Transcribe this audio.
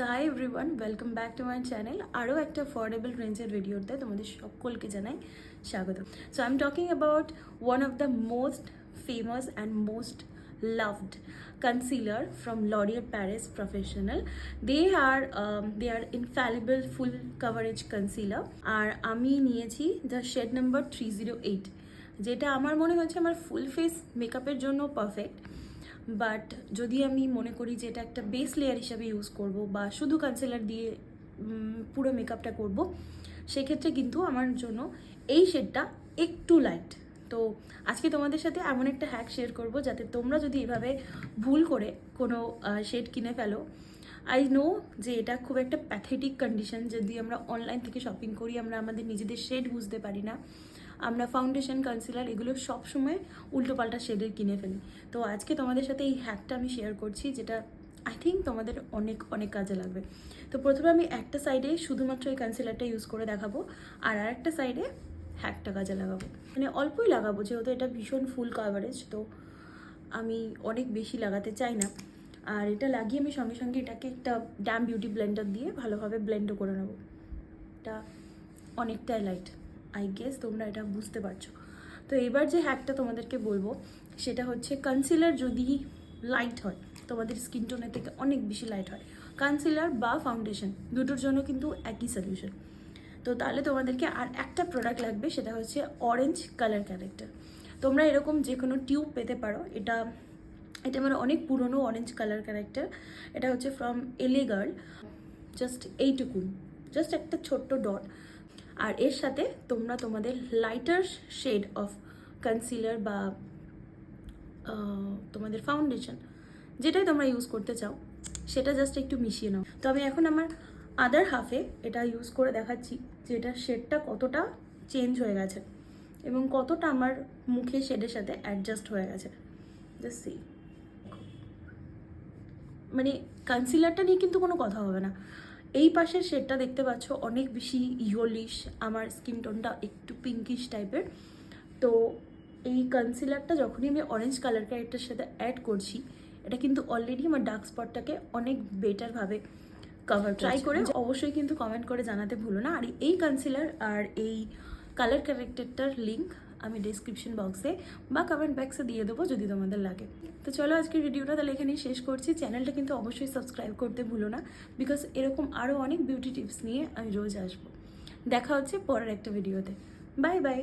So hi everyone, welcome back to my channel. আরও একটা affordable range এর ভিডিওতে তোমাদের সকলকে জানাই স্বাগত. So I'm talking about one of the most famous and most loved concealer from L'Oreal Paris Professional. They are infallible full coverage concealer. আর আমি নিয়েছি the shade number 308, যেটা আমার মনে হচ্ছে আমার ফুল ফেস মেকআপের জন্য পারফেক্ট। বাট যদি আমি মনে করি যে এটা একটা বেস লেয়ার হিসাবে ইউজ করব বা শুধু কনসিলার দিয়ে পুরো মেকআপটা করব, সেক্ষেত্রে কিন্তু আমার জন্য এই শেডটা একটু লাইট। তো আজকে তোমাদের সাথে এমন একটা হ্যাক শেয়ার করব যাতে তোমরা যদি এভাবে ভুল করে কোনো শেড কিনে ফেলো, আই নো যে এটা খুব একটা প্যাথেটিক কন্ডিশন। যদি আমরা অনলাইন থেকে শপিং করি, আমরা আমাদের নিজেদের শেড বুঝতে পারি না, আমরা ফাউন্ডেশন কনসিলার এগুলো সবসময় উল্টোপাল্টা শেডের কিনে ফেলি। তো আজকে তোমাদের সাথে এই হ্যাকটা আমি শেয়ার করছি, যেটা আই থিঙ্ক তোমাদের অনেক অনেক কাজে লাগবে। তো প্রথমে আমি একটা সাইডে শুধুমাত্র এই কনসিলারটা ইউজ করে দেখাবো, আর আরেকটা সাইডে হ্যাকটা কাজে লাগাবো। মানে অল্পই লাগাবো, যেহেতু এটা ভীষণ ফুল কাভারেজ, তো আমি অনেক বেশি লাগাতে চাই না। আর এটা লাগিয়ে আমি সঙ্গে সঙ্গে এটাকে একটা ড্যাম বিউটি ব্লেন্ডার দিয়ে ভালোভাবে ব্লেন্ডও করে নেবো। এটা অনেকটাই লাইট, আই গেস তোমরা এটা বুঝতে পারছো। তো এবার যে হ্যাকটা তোমাদেরকে বলবো সেটা হচ্ছে, কনসিলার যদি লাইট হয়, তোমাদের স্কিন টোনের থেকে অনেক বেশি লাইট হয়, কনসিলার বা ফাউন্ডেশন দুটোর জন্য কিন্তু একই সলিউশন। তো তাহলে তোমাদেরকে আর একটা প্রোডাক্ট লাগবে, সেটা হচ্ছে অরেঞ্জ কালার ক্যারেক্টার। তোমরা এরকম যে কোনো টিউব পেতে পারো। এটা আমার অনেক পুরনো অরেঞ্জ কালার ক্যারেক্টার। এটা হচ্ছে ফ্রম এলে গার্ল। জাস্ট এইটুকুন, জাস্ট একটা ছোট্ট ডট। আর এর সাথে তোমরা তোমাদের লাইটার শেড অফ কনসিলার বা তোমাদের ফাউন্ডেশন যেটাই তোমরা ইউজ করতে চাও সেটা জাস্ট একটু মিশিয়ে নাও। তো আমি এখন আমার আদার হাফে এটা ইউজ করে দেখাচ্ছি যে এটার শেডটা কতটা চেঞ্জ হয়ে গেছে এবং কতটা আমার মুখে শেডের সাথে অ্যাডজাস্ট হয়ে গেছে। জাস্ট সি, মানে কনসিলারটা নিয়ে কিন্তু কোনো কথা হবে না। এই পাশের শেডটা দেখতে পাচ্ছ অনেক বেশি ইয়োলিশ, আমার স্কিন টোনটা একটু পিঙ্কিশ টাইপের। তো এই কনসিলারটা যখনই আমি অরেঞ্জ কালার ক্যারেক্টারের সাথে অ্যাড করছি, এটা কিন্তু অলরেডি আমার ডার্ক স্পটটাকে অনেক বেটারভাবে কভার ট্রাই করে অবশ্যই কিন্তু কমেন্ট করে জানাতে ভুলো না। আর এই কনসিলার আর এই কালার ক্যারেক্টারটার লিঙ্ক আমি ডিসক্রিপশন বক্সে বা কমেন্ট বক্সে দিয়ে দেবো যদি তোমাদের লাগে। তো চলো আজকের ভিডিওটা তাহলে এখানেই শেষ করছি। চ্যানেলটা কিন্তু অবশ্যই সাবস্ক্রাইব করতে ভুলো না, বিকজ এরকম আরও অনেক বিউটি টিপস নিয়ে আমি রোজ আসবো। দেখা হচ্ছে পরের একটা ভিডিওতে। Bye bye.